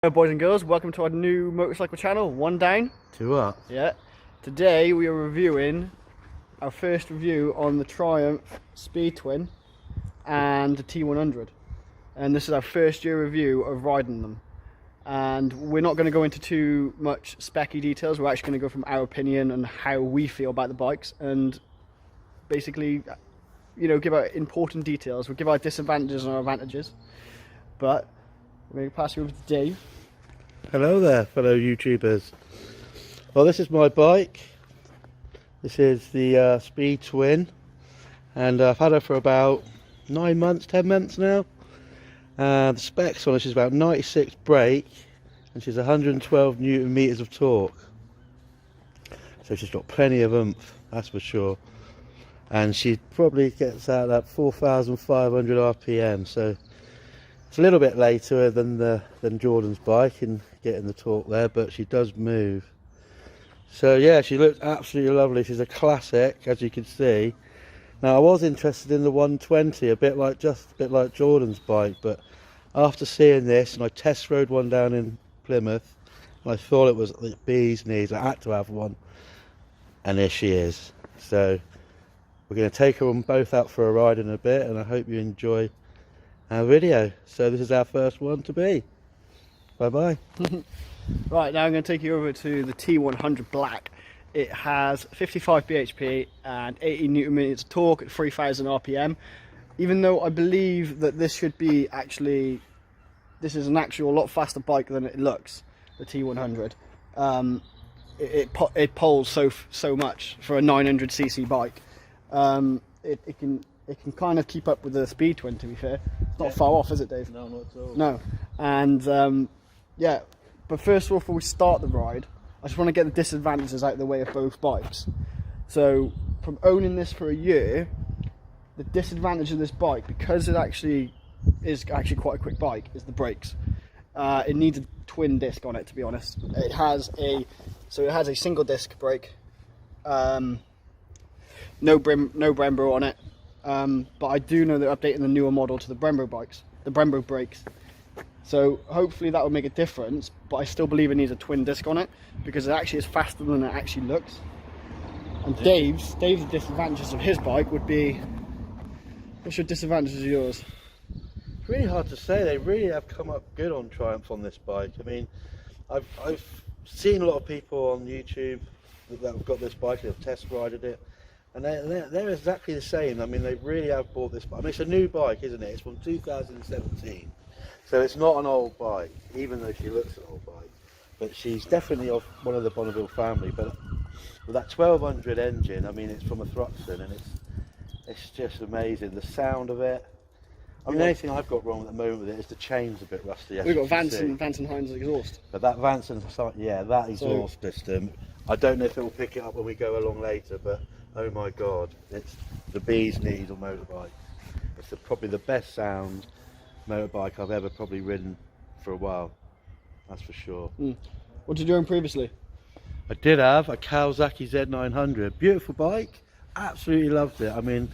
Hello boys and girls, welcome to our new motorcycle channel, One Down. Two up. Yeah. Today we are reviewing our first review on the Triumph Speed Twin and the T100. And this is our first year review of riding them. And we're not going to go into too much specky details, we're actually going to go from our opinion and how we feel about the bikes and basically, you know, give out important details. We'll give our disadvantages and our advantages. But we're going to pass you over to Dave. Hello there, fellow YouTubers. Well, this is my bike. This is the Speed Twin, and I've had her for about 9 months, 10 months now. The specs on her, she's about 96 brake, and she's 112 Newton meters of torque. So she's got plenty of oomph, that's for sure. And she probably gets out that 4,500 RPM. So it's a little bit later than Jordan's bike in getting the torque there, but she does move. So yeah, she looks absolutely lovely. She's a classic, as you can see. Now I was interested in the 120, a bit like Jordan's bike, but after seeing this, and I test rode one down in Plymouth, and I thought it was the bee's knees. I had to have one, and there she is. So we're going to take them both out for a ride in a bit, and I hope you enjoy our video. So this is our first one to be. Bye bye. Right, now I'm going to take you over to the T100 Black. It has 55 bhp and 80 Newton meters of torque at 3,000 RPM. Even though I believe that this should be actually, this is an actual lot faster bike than it looks, the T100. It pulls so much for a 900cc bike. It can kind of keep up with the Speed Twin, to be fair. It's not far off, is it, Dave? No, not at all. No. And yeah, but first of all, before we start the ride, I just want to get the disadvantages out of the way of both bikes. So from owning this for a year, the disadvantage of this bike, because it is actually quite a quick bike, is the brakes. It needs a twin disc on it, to be honest. It has a single disc brake, no Brembo on it. But I do know they're updating the newer model to the Brembo bikes, the Brembo brakes. So hopefully that will make a difference, but I still believe it needs a twin disc on it because it actually is faster than it actually looks. And Dave's disadvantages of his bike would be, what's your disadvantages of yours? It's really hard to say. They really have come up good on Triumph on this bike. I mean, I've seen a lot of people on YouTube that have got this bike, they've test rided it, and they're exactly the same. I mean, they really have bought this bike. I mean, it's a new bike, isn't it? It's from 2017. So it's not an old bike, even though she looks an old bike. But she's definitely of one of the Bonneville family. But with that 1200 engine, I mean, it's from a Thruxton, and it's just amazing. The sound of it. I mean, the only thing I've got wrong at the moment with it is the chain's a bit rusty. We've got Vance and Hines exhaust. But that Vance and, yeah, that exhaust system, I don't know if it will pick it up when we go along later, but oh my God, it's the bee's knees on motorbikes. It's probably the best sound motorbike I've ever probably ridden for a while, that's for sure. What did you own previously? I did have a Kawasaki Z900, beautiful bike, absolutely loved it. I mean,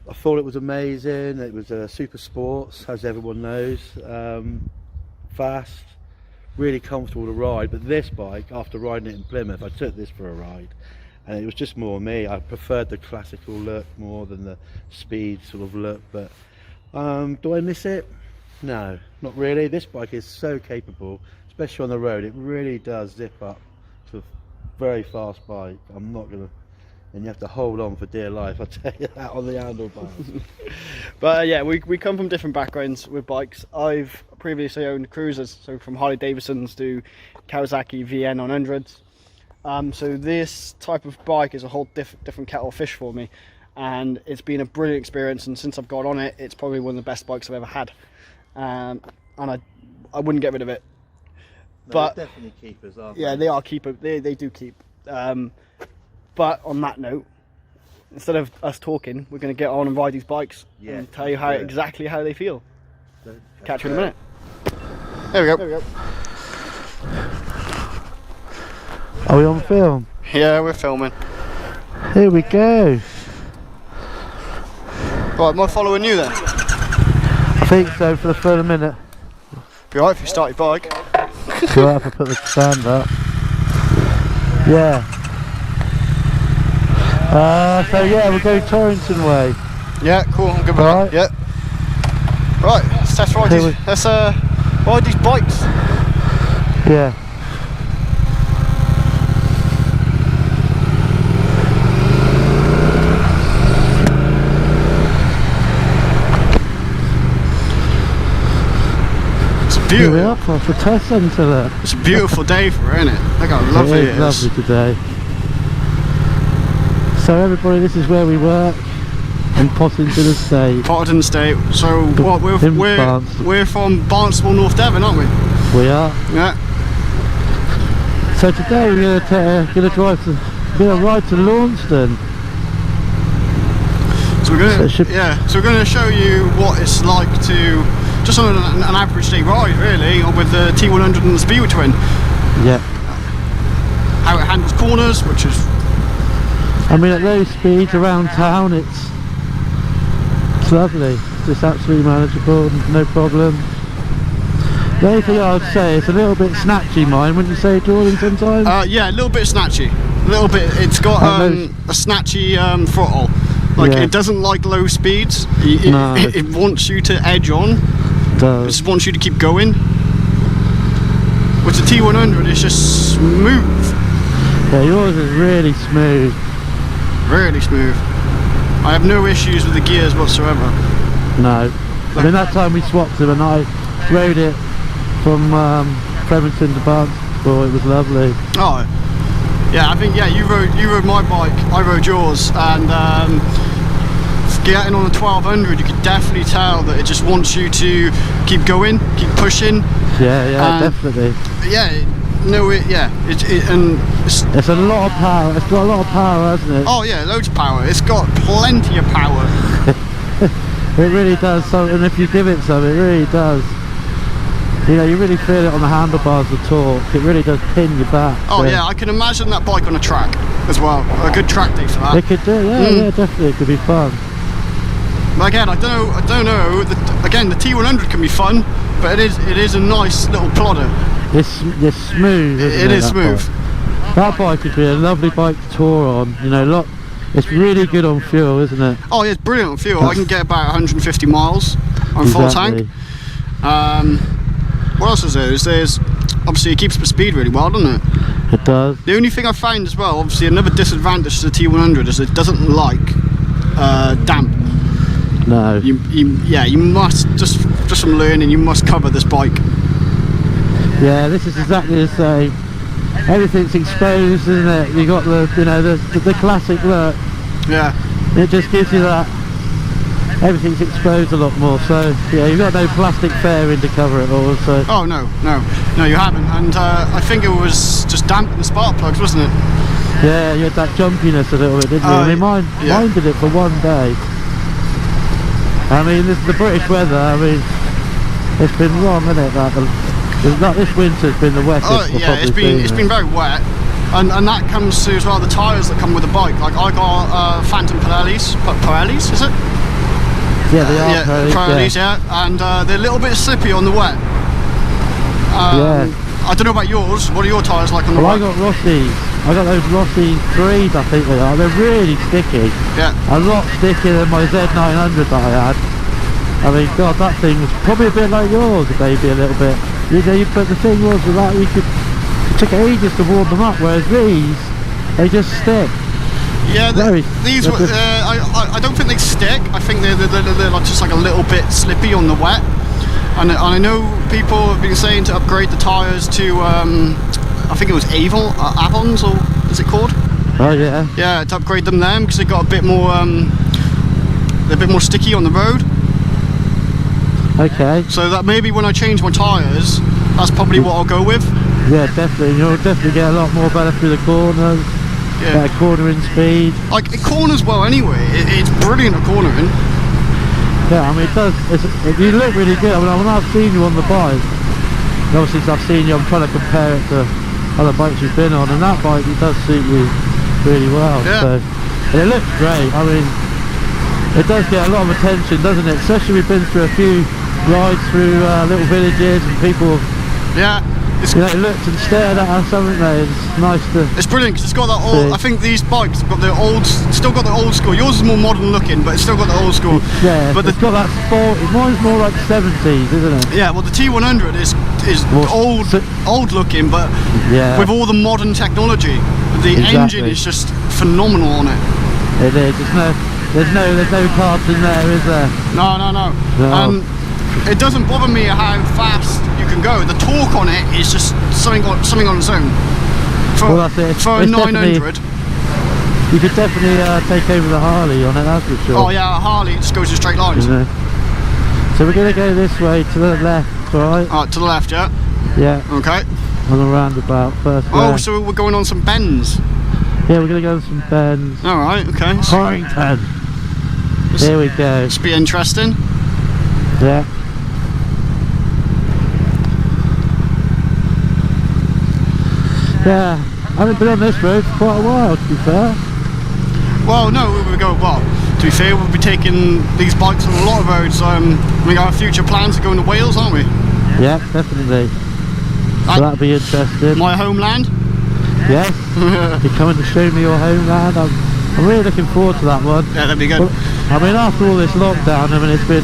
I thought it was amazing. It was a super sports, as everyone knows, fast, really comfortable to ride. But this bike, after riding it in Plymouth, I took this for a ride, and it was just more me. I preferred the classical look more than the speed sort of look. But do I miss it? No, not really. This bike is so capable, especially on the road. It really does zip up to a very fast bike. I'm not gonna, and you have to hold on for dear life, I'll tell you that, on the handlebars. But yeah, we come from different backgrounds with bikes. I've previously owned cruisers, so from Harley Davidsons to Kawasaki VN 900s. So this type of bike is a whole different kettle of fish for me, and it's been a brilliant experience. And since I've got on it, it's probably one of the best bikes I've ever had, and I wouldn't get rid of it. No, but they're definitely keepers, aren't yeah, they are keepers. They do keep. But on that note, instead of us talking, we're going to get on and ride these bikes and tell you exactly how they feel. Catch you in a minute. There we go. Are we on film? Yeah, we're filming. Here we go. Right, am I following you then? I think so for the first minute. Be alright if you start your bike. We'll have to put the stand up. Yeah. So yeah, we'll go Torrington way. Yeah, cool. I'm good with Right. that. Yeah. Right. Let's test ride Okay, these. Let's ride these bikes. Yeah. Here we Beautiful. are off the test centre there. It's a beautiful day for it, isn't it? Look how lovely it is. Lovely today. So everybody, this is where we work in Pottington Estate. Potterton State. So what? In We're from Barnstable, North Devon, aren't we? We are. Yeah. So today we're going to drive to, ride to Launceston. So we're gonna, So So we're going to show you what it's like to just on an average day ride, really, with the T100 and the Speed Twin. Yeah. How it handles corners, which is. I mean, at those speeds around town, it's lovely. It's absolutely manageable, no problem. The only thing I would say, it's a little bit snatchy, mine, wouldn't you say, Jordan, sometimes? Yeah, a little bit snatchy. A little bit. It's got a snatchy throttle. Like Yeah. it doesn't like low speeds. No. It wants you to edge on. It It does. just wants you to keep going. With the T100, it's just smooth. Yeah, yours is really smooth. Really smooth. I have no issues with the gears whatsoever. No. I mean, that time we swapped them and I rode it from Fremantle to Barnstable, it was lovely. Oh, yeah. I think you rode my bike, I rode yours, and getting on the 1200, you could definitely tell that it just wants you to keep going, keep pushing. Yeah, definitely. Yeah. It's a lot of power. It's got a lot of power, hasn't it? Oh yeah, loads of power. It's got plenty of power. It really does. So, and if you give it some, it really does. You know, you really feel it on the handlebars, the torque. It really does pin you back. Oh yeah, I can imagine that bike on a track as well. A good track day for that. It could do, yeah, definitely. It could be fun. But again, I don't know. Again, the T100 can be fun, but it is a nice little plodder. It's smooth. It is smooth. That bike would be a lovely bike to tour on. You know, it's really good on fuel, isn't it? Oh yeah, it's brilliant on fuel. I can get about 150 miles on full tank. What else is there? There's obviously it keeps the speed really well, doesn't it? It does. The only thing I find as well, obviously another disadvantage to the T100 is it doesn't like damp. No. You must just from learning, you must cover this bike. Yeah, this is exactly the same. Everything's exposed, isn't it? You got the classic look. Yeah. It just gives you that. Everything's exposed a lot more. So yeah, you've got no plastic fairing to cover it all. So. Oh no, you haven't. And I think it was just damp in the spark plugs, wasn't it? Yeah, you had that jumpiness a little bit, didn't you? I mean, mine did it for one day. I mean, this is the British weather. I mean, it's been wrong, isn't it? This winter's been the wettest. Oh yeah, it's been very wet, and that comes to as well the tyres that come with the bike. Like I got Phantom Pirellis, is it? Yeah, they are Pirellis, yeah, and they're a little bit slippy on the wet. I don't know about yours. What are your tyres like on the wet? I got Rossi's. I got those Rossi 3s, I think they are. They're really sticky. Yeah. A lot stickier than my Z900 that I had. I mean, God, that thing was probably a bit like yours, maybe a little bit. You know, but the thing was with that, it took ages to warm them up, whereas these, they just stick. Yeah, these were, I don't think they stick. I think they're like just like a little bit slippy on the wet. And I know people have been saying to upgrade the tyres to, I think it was Avons, or is it called? Oh yeah. Yeah, to upgrade them because they got a bit more, they're a bit more sticky on the road. Okay. So that maybe when I change my tyres, that's probably what I'll go with. Yeah, definitely. You'll definitely get a lot more better through the corners. Yeah. Better cornering speed. Like it corners well anyway. It's brilliant at cornering. Yeah, I mean it does. You look really good. I mean, when I've seen you on the bike, and obviously since I've seen you, I'm trying to compare it to other bikes you've been on, and that bike it does suit you really well. Yeah. So, and it looks great. I mean, it does get a lot of attention, doesn't it? Especially we've been through a few rides through little villages and people. Yeah. you know, looked and stared at us, haven't they? It's nice to... It's brilliant because it's got that old. I think these bikes have got the old, still got the old school. Yours is more modern looking, but it's still got the old school. Yeah, but it's got that sport. Mine's more like 70s, isn't it? Yeah, well the T100 is old looking, but with all the modern technology. The engine is just phenomenal on it. It is. There's no carbs in there, is there? No. And it doesn't bother me how fast you can go. The torque on it is just something on its own. For a 900, you could definitely take over the Harley on it, that's for sure. Oh yeah, a Harley just goes in straight lines. So we're going to go this way to the left, right? Alright, to the left, yeah? Yeah. Okay. On the roundabout first. Oh, so we're going on some bends. Yeah, we're going to go on some bends. Alright, okay. Torrington. Here we go. This will be interesting. Yeah. Yeah, I haven't been on this road for quite a while, to be fair. Well, no, we'll go, well, to be fair, we'll be taking these bikes on a lot of roads. We got future plans to go into Wales, aren't we? Yeah, definitely. So that'll be interesting. My homeland? Yes. You're coming to show me your homeland. I'm really looking forward to that one. Yeah, that'd be good. Well, I mean, after all this lockdown, I mean, it's been...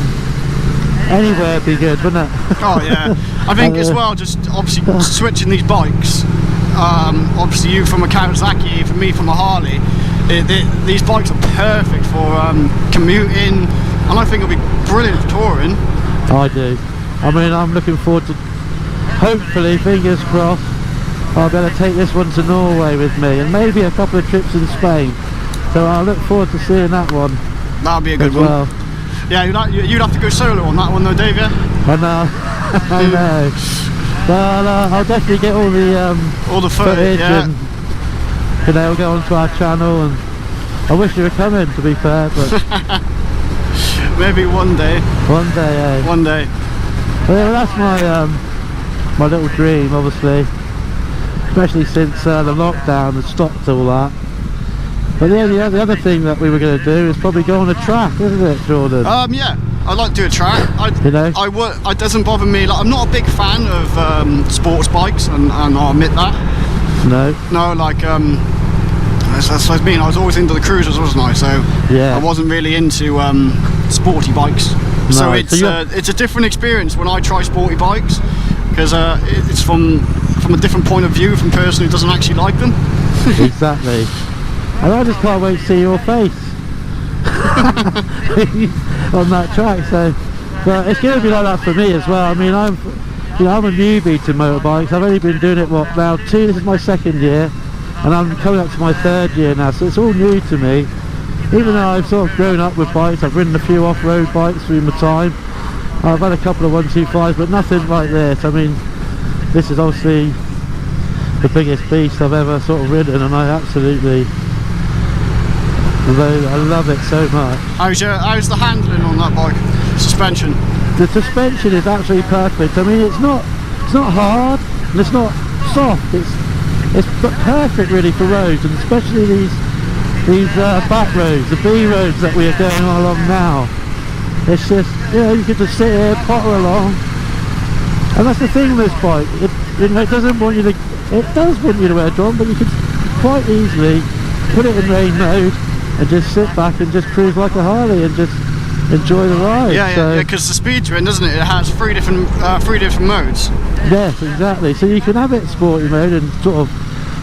Anywhere would be good, wouldn't it? Oh, yeah. I think as well, just obviously switching these bikes, obviously you from a Kawasaki, for me from a Harley, these bikes are perfect for commuting, and I think it'll be brilliant for touring. I do. I mean, I'm looking forward to, hopefully, fingers crossed, I'll be able to take this one to Norway with me, and maybe a couple of trips in Spain. So I look forward to seeing that one. That'll be a good one. Well. Yeah, you'd have to go solo on that one though, Dave, yeah? I know. I know. But I'll definitely get all the footage yeah. And, you know, we'll go onto our channel, and I wish you were coming, to be fair, but... Maybe one day. One day, eh? One day. Well, that's my little dream, obviously. Especially since the lockdown has stopped all that. But the other thing that we were going to do is probably go on a track, isn't it, Jordan? Yeah, I'd like to do a track. It doesn't bother me. Like, I'm not a big fan of sports bikes, and I'll admit that. No. No, like that's what I mean. I was always into the cruisers, wasn't I? So yeah. I wasn't really into sporty bikes. No, so it's a different experience when I try sporty bikes, because it's from a different point of view from a person who doesn't actually like them. Exactly. And I just can't wait to see your face on that track. So, but it's going to be like that for me as well. I mean, I'm a newbie to motorbikes. I've only been doing it this is my second year, and I'm coming up to my third year now. So it's all new to me. Even though I've sort of grown up with bikes, I've ridden a few off-road bikes through my time. I've had a couple of 125s, but nothing like this. I mean, this is obviously the biggest beast I've ever sort of ridden, and I absolutely. I love it so much. How's the handling on that bike? Suspension? The suspension is absolutely perfect. I mean, it's not hard and it's not soft. It's perfect really for roads, and especially these back roads, the B roads that we are going along now. It's just, you can just sit here, potter along, and that's the thing with this bike. It doesn't want you to. It does want you to wear drum, but you can quite easily put it in rain mode and just sit back and just cruise like a Harley and just enjoy the ride. Yeah, because the Speed Twin, doesn't it? It has three different modes. Yes, exactly. So you can have it sporty mode and sort of.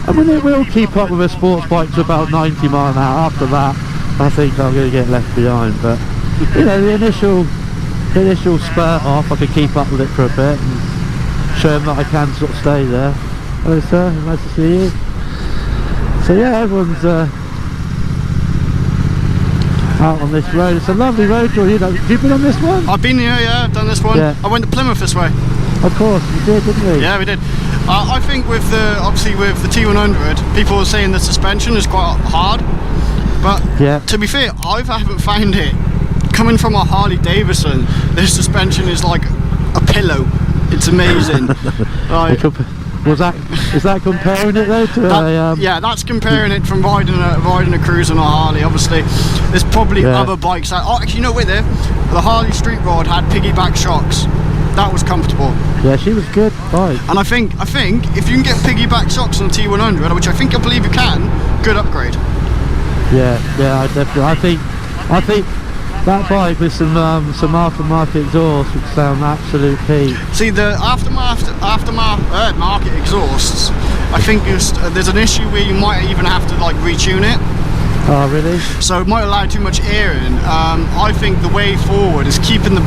I mean, it will keep up with a sports bike to about 90 miles an hour. After that, I think I'm going to get left behind. But you know, the initial spurt off, I could keep up with it for a bit and show them that I can sort of stay there. Hello, sir. Nice to see you. So yeah, everyone's. Out on this road. It's a lovely road, George. Have you been on this one? I've been here, yeah, I've done this one. Yeah. I went to Plymouth this way. Of course, we did, didn't we? Yeah, we did. I think with the T100, people are saying the suspension is quite hard, but to be fair, I haven't found it. Coming from a Harley Davidson, this suspension is like a pillow. It's amazing. Is that comparing it though to yeah, that's comparing it from riding a cruiser on a Harley. Obviously, there's probably other bikes that. Oh, actually, no, wait there. The Harley Street Rod had piggyback shocks, that was comfortable. Yeah, she was good bike. And I think if you can get piggyback shocks on the T100, which I believe you can, good upgrade. Yeah, I definitely. I think that bike with some aftermarket exhaust would sound absolute peak. See, the aftermarket exhausts, I think there's an issue where you might even have to like retune it. Oh, really? So it might allow too much air in. I think the way forward is keeping the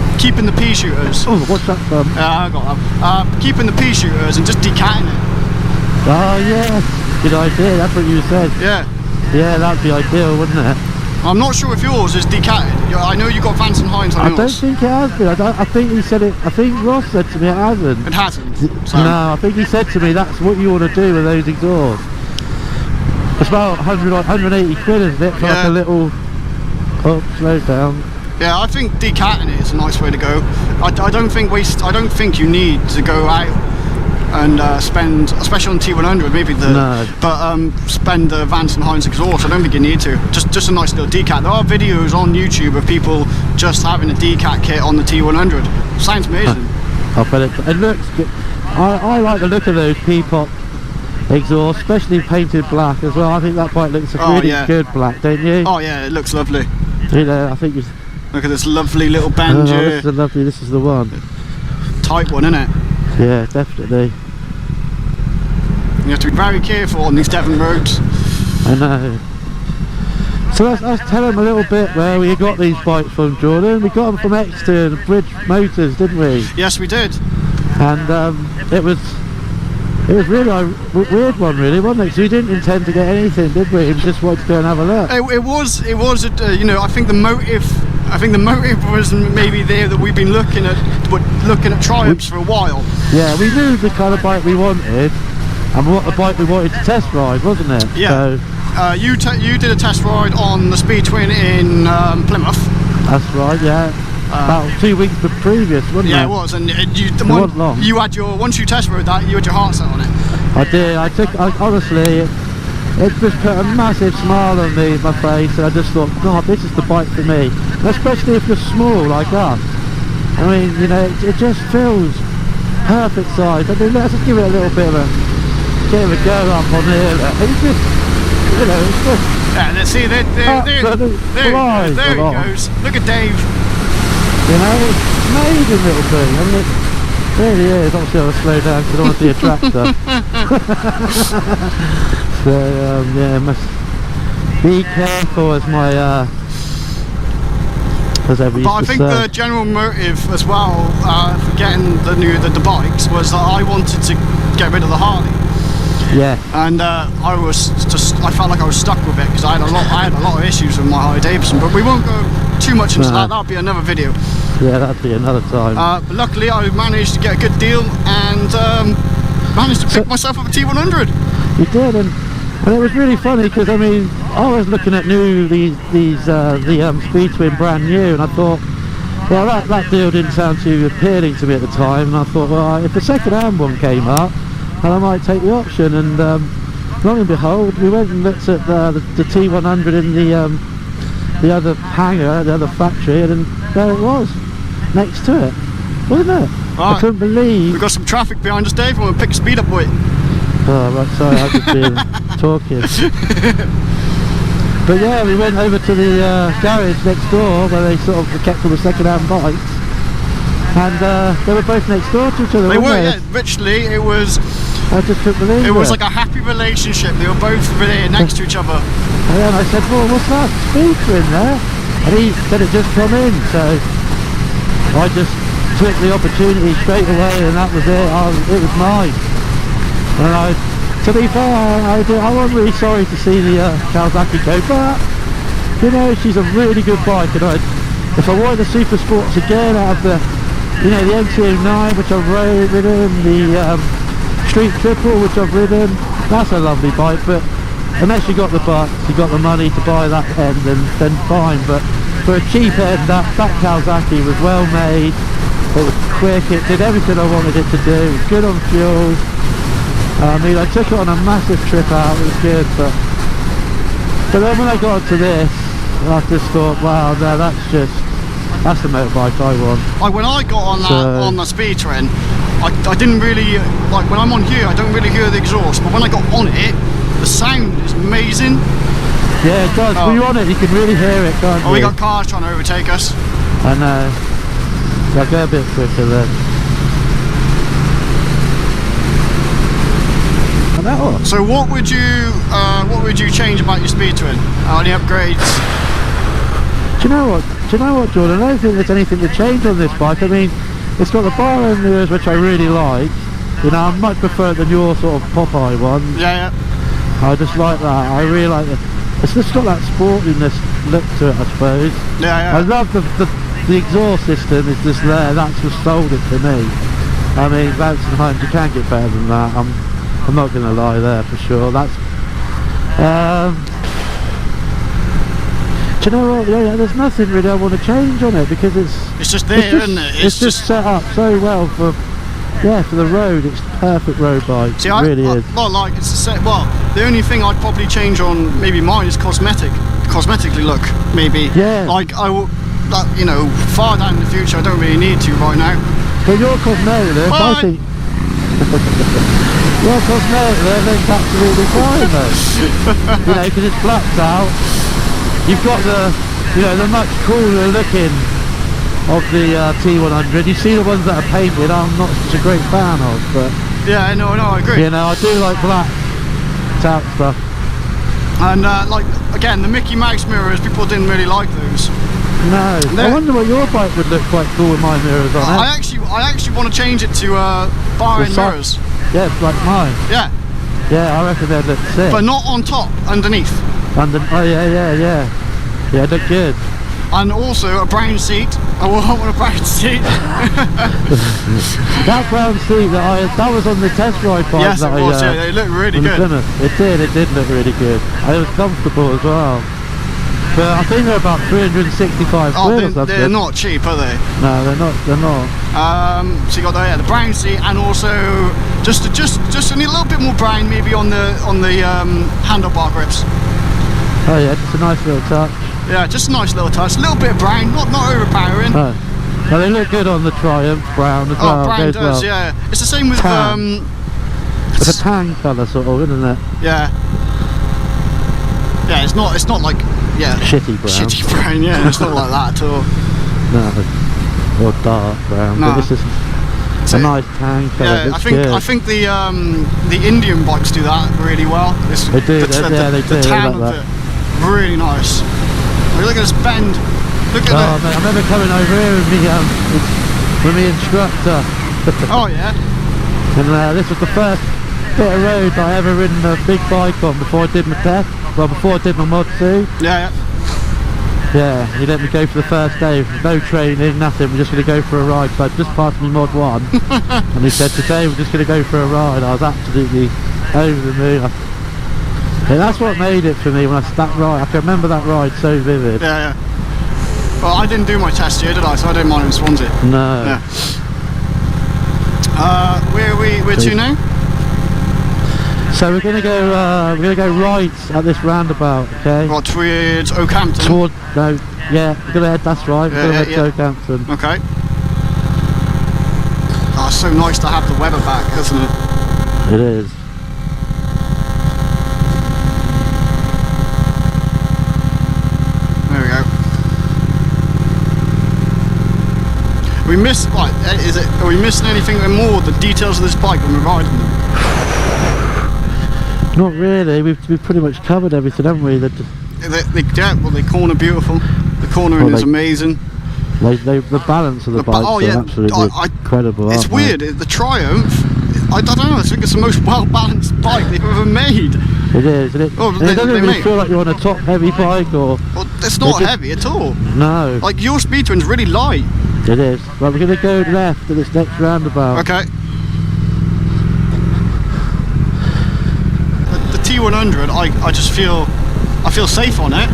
pea shooters. Oh, what's that from? I got that. Keeping the pea shooters and just decatting it. Oh yeah, good idea. That's what you said. Yeah. Yeah, that'd be ideal, wouldn't it? I'm not sure if yours is decatted. I know you got Vance and Hines on yours. I don't think it has been. I think he said it. I think Ross said to me it hasn't. It hasn't. So. No, I think he said to me that's what you want to do with those exhausts. It's about 180 quid, isn't it? For like a little slow down. Yeah, I think decatting it is a nice way to go. I don't think you need to go out and spend, especially on T100, maybe spend the Vance and Hines exhaust. I don't think you need to. Just a nice little decat. There are videos on YouTube of people just having a decat kit on the T100. Sounds amazing. I bet it looks good. I like the look of those P-pop exhaust, especially painted black as well. I think that bike looks really good black, don't you? Oh yeah, it looks lovely. You know, I think look at this lovely little bend here. This is the one. Tight one, isn't it? Yeah, definitely. You have to be very careful on these Devon roads. I know. So let's tell them a little bit where we got these bikes from, Jordan. We got them from Exeter, Bridge Motors, didn't we? Yes, we did. And it was really a weird one, really, wasn't it? Because we didn't intend to get anything, did we? We just wanted to go and have a look. It was. You know, I think the motive was maybe there that we've been looking at Triumphs for a while. Yeah, we knew the kind of bike we wanted and what the bike we wanted to test ride, wasn't it? Yeah. So, you did a test ride on the Speed Twin in Plymouth. That's right. Yeah. About 2 weeks previous, wasn't it? Yeah, it was. And once you test rode that, you had your heart set on it. I did. Honestly, it just put a massive smile on my face, and I just thought, God, this is the bike for me. And especially if you're small like us. I mean, you know, it just feels perfect size. I mean, let's just give it a little bit of a go up on here. It's just, you know, it's just. Yeah, let's see. There he goes. Look at Dave. You know, it's amazing little thing. I mean, it really is. Obviously, I'll slow down because I don't want to see a tractor. So, yeah, must be careful as my. As I think the general motive as well for getting the bikes was that I wanted to get rid of the Harley. Yeah. And I felt like I was stuck with it because I had a lot of issues with my Harley Davidson. But we won't go too much into that. That'll be another video. Yeah, that'd be another time. But luckily, I managed to get a good deal and managed to pick myself up a T100. You did, and it was really funny because I mean, I was looking at the Speed Twin brand new, and I thought, well, that deal didn't sound too appealing to me at the time, and I thought, well, if a second-hand one came up, then I might take the option. And lo and behold, we went and looked at the T100 in the other hangar, the other factory, and there it was, next to it, wasn't it? Right. I couldn't believe. We've got some traffic behind us, Dave. I'm going to pick speed up, boy. Oh, right, sorry, I've just been talking. But yeah, we went over to the garage next door where they sort of kept all the second-hand bikes, and they were both next door to each other. They were, yeah. Literally, it was. I just couldn't believe it. It was like a happy relationship. They were both there next to each other. And then I said, "Well, what's that speaker in there?" And he said it just come in, so I just took the opportunity straight away, and that was it. It was mine. And to be fair, I wasn't really sorry to see the Kawasaki go, but you know, she's a really good bike, and if I wanted the super sports again, out of the NT09, which I've ridden, the Street Triple, which I've ridden, that's a lovely bike. But unless you got the bucks, you got the money to buy that end, then fine. But for a cheap end, that Kawasaki was well made. It was quick. It did everything I wanted it to do. It was good on fuel. I mean, I took it on a massive trip out, it was good, but then when I got to this, I just thought, wow, no, that's just That's the motorbike I want. Like when I got on that So- on the speed train, I didn't really like when I'm on here. I don't really hear the exhaust, but when I got on it, the sound is amazing. Yeah, it does. Oh. When you're on it, you can really hear it, can't you? Oh, we got cars trying to overtake us. I know. I'll go a bit quicker then. And that one. So what would you change about your speed twin? Any upgrades? Do you know what, Jordan? I don't think there's anything to change on this bike. I mean, it's got the bar end mirrors, which I really like. You know, I much prefer it than your sort of Popeye one. Yeah, yeah. I just like that. I really like it. It's just got that sportiness look to it, I suppose. Yeah, yeah. I love the exhaust system is just there. That's what sold it to me. I mean, bouncing homes, you can't get better than that. I'm not going to lie there for sure. That's. Do you know what? Yeah, there's nothing really I want to change on it because It's just there, isn't it? It's just set up so well for the road. It's a perfect road bike. See, it really is. Well, like it's a set. Well, the only thing I'd probably change on maybe mine is cosmetically look. Maybe. Yeah. Like I will, that you know, far down in the future. I don't really need to right now. But your cosmetic look, I think. Your cosmetic look looks absolutely fine though. You know, because it's blacked out. You've got the much cooler looking of the T100. You see the ones that are painted, I'm not such a great fan of, but Yeah, I I agree. you know, I do like black out stuff. And like again, the Mickey Mouse mirrors, people didn't really like those. No, I wonder what your bike would look quite cool with my mirrors on it. I actually want to change it to bar end mirrors. Yeah, it's like mine. Yeah, Yeah, I reckon they'd look sick. but not on top, underneath. Oh yeah, look good. And also a brown seat. I want a brown seat. That brown seat that was on the test ride bike. Yes, it that was. Yeah, they look really on the good. Plymouth. It did look really good. And it was comfortable as well. But I think they're about 365 Oh, quid or something. they're not cheap, are they? No, they're not. So you got the brown seat, and also just a little bit more brown, maybe on the handlebar grips. Oh yeah, just a nice little touch. Yeah, just a nice little touch. A little bit of brown, not overpowering. Oh. Well, they look good on the Triumph brown as well. Oh, brown goes does, well. yeah. It's the same with Tan. It's a tan colour sort of, isn't it? yeah. Yeah, it's not like Shitty brown. shitty brown. Yeah, it's not like that at all. No, or dark brown. No. But this is So, a nice tan colour. yeah, Looks I think good. the Indian bikes do that really well. They do, they do, The tan they of like it, really nice. Look at this bend. Look at Oh mate, I remember coming over here with the instructor. Oh yeah. And this was the first bit of road that I ever ridden a big bike on before I did my test. Well, before I did my mod 2. Yeah, yeah. Yeah, he let me go for the first day, no training, nothing, we're just going to go for a ride. So I just passed me mod 1 and he said today we're just going to go for a ride. I was absolutely over the moon. Yeah, that's what made it for me when that ride. I can remember that ride so vivid. Yeah, yeah. Well, I didn't do my test here, did I? So I didn't mind in Swansea. No. Yeah. Where to now? So we're gonna go right at this roundabout, okay? Right towards Oakhampton. We're gonna head. That's right. We're gonna head to Oakhampton. Okay. Oh, it's so nice to have the weather back, isn't it? It is. There we go. We missed. Right, are we missing anything more? The details of this bike when we're riding them? Not really. We've pretty much covered everything, haven't we? They corner beautiful. The cornering is amazing. The balance of the bikes are absolutely incredible. It's weird. The Triumph. I don't know. I think it's the most well balanced bike they've ever made. It is. It doesn't really feel like you're on a top heavy bike or. Well, it's not heavy at all. No. Like your Speed Twin's really light. It is. Right, we're going to go left at this next roundabout. Okay. The T100, I just feel safe on it.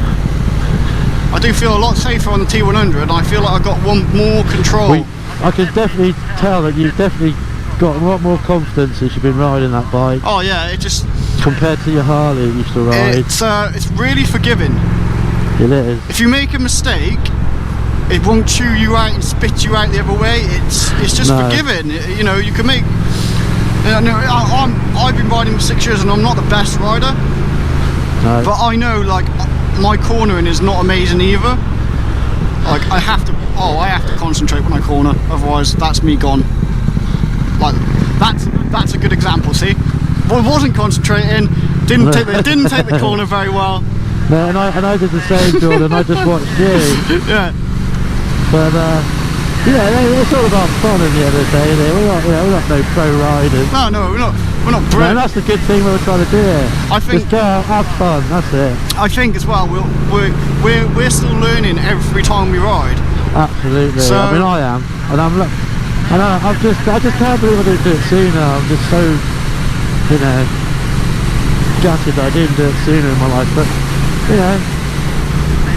I do feel a lot safer on the T100, and I feel like I've got more control. I can definitely tell that you've definitely got a lot more confidence since you've been riding that bike. Oh yeah, it just compared to your Harley you used to ride. It's really forgiving. It is. If you make a mistake, it won't chew you out and spit you out the other way. It's just No. forgiving. You know, you can make. I've been riding for 6 years and I'm not the best rider, No. but I know like my cornering is not amazing either. Like I have to concentrate when I corner, otherwise that's me gone. Like that's a good example. See, well, I wasn't concentrating, didn't take the corner very well. No, and I did the same, Jordan. I just watched you. Yeah. But it's all about fun at the end of the day. We're not no pro riders. No, we're not And brilliant. that's the good thing we were trying to do here. I think- Just go out, have fun. That's it. I think as well we're still learning every time we ride. Absolutely. So- I mean, I am, and I just can't believe I didn't do it sooner. I'm just so, gutted that I didn't do it sooner in my life. But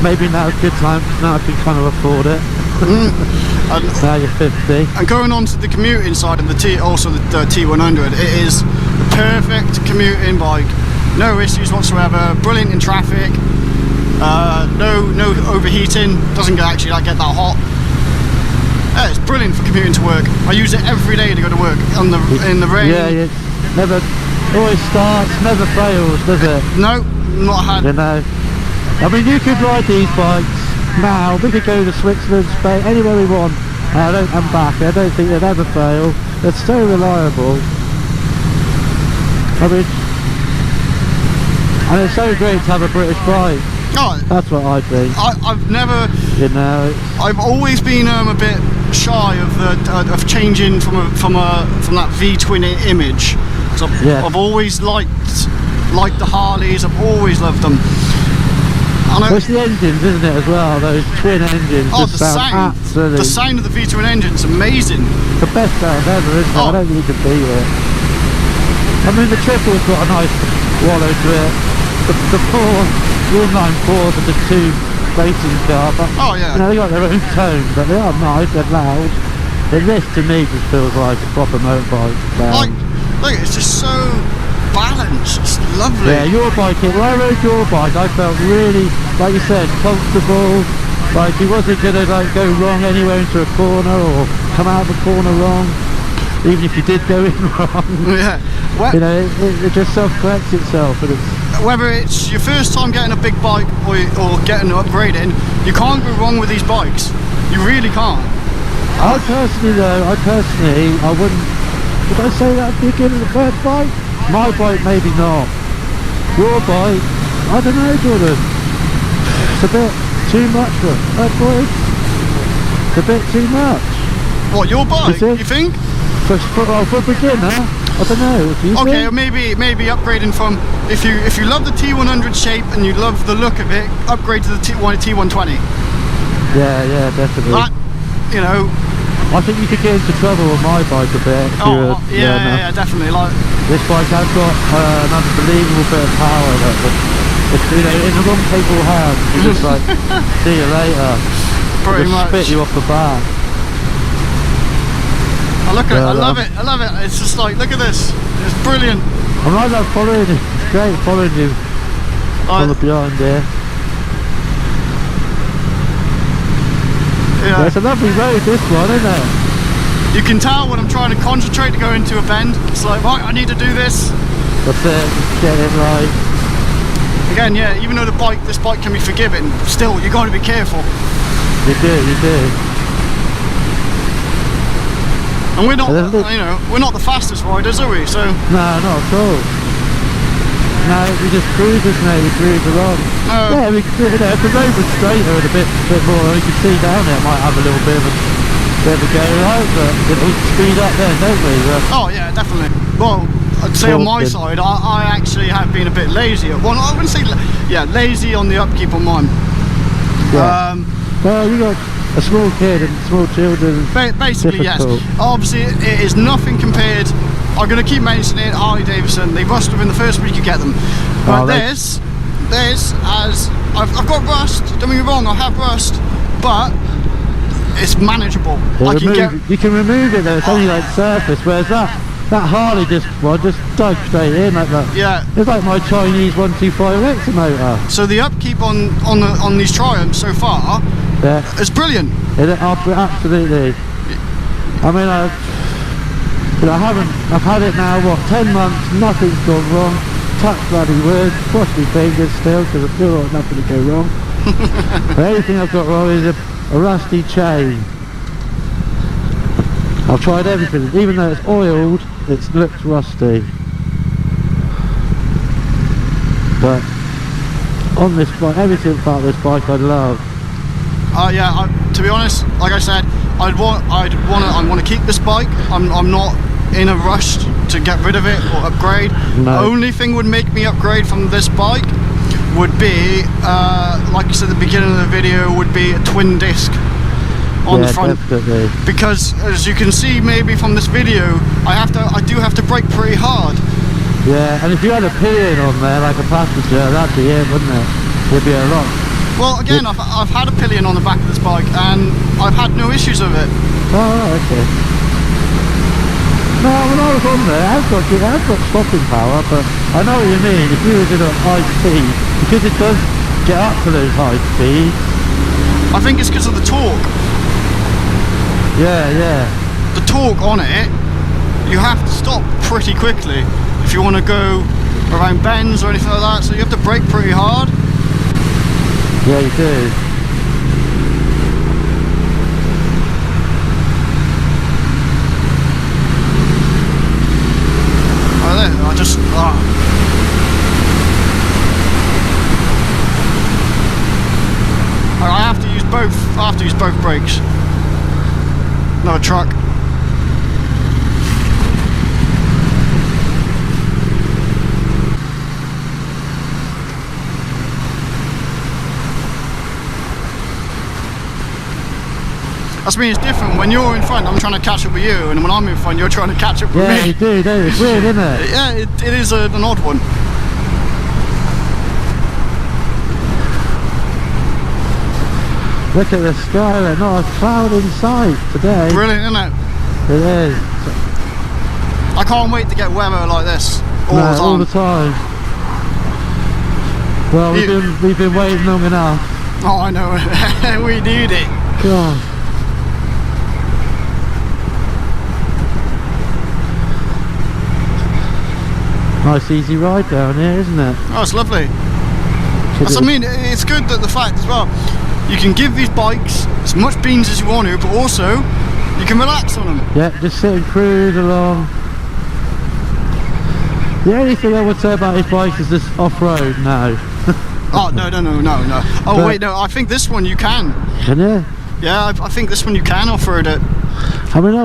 maybe now's a good time. Now I can kind of afford it. And, Now you're 50. and going on to the commuting side of the T100, it is the perfect commuting bike. No issues whatsoever. Brilliant in traffic. No overheating. Doesn't actually get that hot. Yeah, it's brilliant for commuting to work. I use it every day to go to work in the rain. Yeah, it never always starts, never fails, does it? No, not had. I mean, you could ride these bikes now. We could go to Switzerland, Spain, anywhere we want, and back. I don't think they'd ever fail. They're so reliable. I mean, and it's so great to have a British bike. Oh, That's what I think. I've never. I've always been a bit shy of changing from that V-twin image. So Yeah. I've always liked the Harleys. I've always loved them. And Well, it's the engines, isn't it, as well? Those twin engines just sound absolutely the sound of the V-twin engine's amazing. the best sound ever, isn't it? Oh. I don't think you can beat it. I mean, the triple's got a nice wallow to it. The inline fours are just two racing car, but Oh yeah. they got their own tone, but they are nice, they're loud. But this to me just feels like a proper motorbike sound. Like it's just so balanced. It's lovely. Yeah, your bike, when I rode your bike, I felt really, like you said, comfortable. Like it wasn't gonna go wrong anywhere into a corner or come out of the corner wrong. Even if you did go in wrong. Yeah. It just self-corrects itself, and it's Whether it's your first time getting a big bike or getting upgrading, you can't go wrong with these bikes. You really can't. I wouldn't. Would I say that would be good as a first bike? My bike, maybe not. Your bike, I don't know, Jordan. It's a bit too much for upgrades. It's a bit too much. What, your bike? think? You think? For a beginner, I don't know. Do you Okay, or think? maybe upgrading from if you love the T100 shape and you love the look of it, upgrade to the T120. Yeah, definitely. That, I think you could get into trouble with my bike a bit. if you were- yeah, definitely. Like, This bike has got an unbelievable bit of power that if in the wrong capable hands, you just see you later. pretty Just much. spit you off the back. I look at it. Yeah, I love it. I love it. It's just like, look at this. It's brilliant. I love following you. It's great following you from the behind there. Yeah. It's a lovely road, this one, isn't it? You can tell when I'm trying to concentrate to go into a bend. It's like, right, I need to do this. That's it. Get it right. Again, yeah. Even though this bike can be forgiving, still you got to be careful. You do. And we're not, And then we're not the fastest riders, are we? So No, not at all. No, we just cruise, mate. We cruise along. Yeah, if the road was straighter and a bit more, you could see down there, it might have a little bit of a go, right? But we speed up then, don't we? oh yeah, definitely. Well, I'd say on my side, I actually have been a bit lazy. Well, I wouldn't say, lazy on the upkeep on mine. Yeah. Well, you got a small kid and small children. Basically, difficult. yes. Obviously, it is nothing compared. I'm going to keep mentioning it. Harley Davidson. They rust within the first week you get them. But this, I've got rust. Don't get me wrong, I have rust, but it's manageable. You can remove it though. It's only like surface. Whereas that that Harley just dug straight in like that. Yeah. It's like my Chinese 125 motor. So the upkeep on these Triumphs so far is brilliant. Absolutely. I mean, I've had it now, what, 10 months, nothing's gone wrong. Touch bloody wood, cross my fingers still, because I feel like nothing to go wrong. The only thing I've got wrong is a rusty chain. I've tried everything, even though it's oiled, it looks rusty. But on this bike, everything about this bike I love. Yeah, to be honest, like I said, I want to keep this bike. I'm not in a rush to get rid of it or upgrade. No. Only thing would make me upgrade from this bike would be, like I said at the beginning of the video, would be a twin disc on the front. Definitely. Because as you can see maybe from this video, I do have to brake pretty hard. Yeah, and if you had a pillion on there like a passenger, that'd be it, wouldn't it? It'd be a lot. Well, again, I've had a pillion on the back of this bike and I've had no issues with it. Oh, okay. No, when I was on there, it has got stopping power, but I know what you mean. If you were doing a high speed, because it does get up to those high speeds. I think it's because of the torque. Yeah, yeah. The torque on it, you have to stop pretty quickly if you want to go around bends or anything like that, so you have to brake pretty hard. Yeah, you do. I just I have to use both. I have to use both brakes. Another truck. That's mean it's different. When you're in front, I'm trying to catch up with you, and when I'm in front, you're trying to catch up with me. Yeah, you do, don't you? It's weird, isn't it? Yeah, it is an odd one. Look at the sky, there's not a cloud in sight today. Brilliant, isn't it? It is. I can't wait to get weather like this all the time. All the time. Well, we've been waiting long enough. Oh, I know. We need it. God. Nice easy ride down here, isn't it? Oh, it's lovely. That's, I mean, it's good that the fact as well, you can give these bikes as much beans as you want to, but also you can relax on them. Yeah, just sit and cruise along. The only thing I would say about these bikes is this off-road now. Oh, no. Oh, but, wait, no, I think this one you can. Can you? Yeah, I think this one you can off-road it. I mean,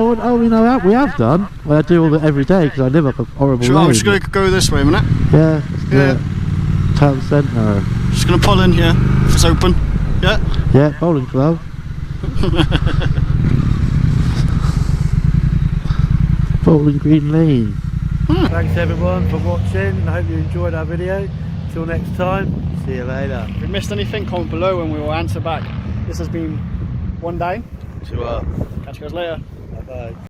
we have done. Well, I do all that every day because I live up a horrible road. I'm just going to go this way a minute. Yeah, yeah. Town centre. Just going to pull in here, if it's open. Yeah? Yeah, bowling club. Bowling Green Lane. Thanks everyone for watching, I hope you enjoyed our video. Till next time, see you later. If you missed anything, comment below and we will answer back. This has been one day. Sure. Catch you guys later. Bye bye.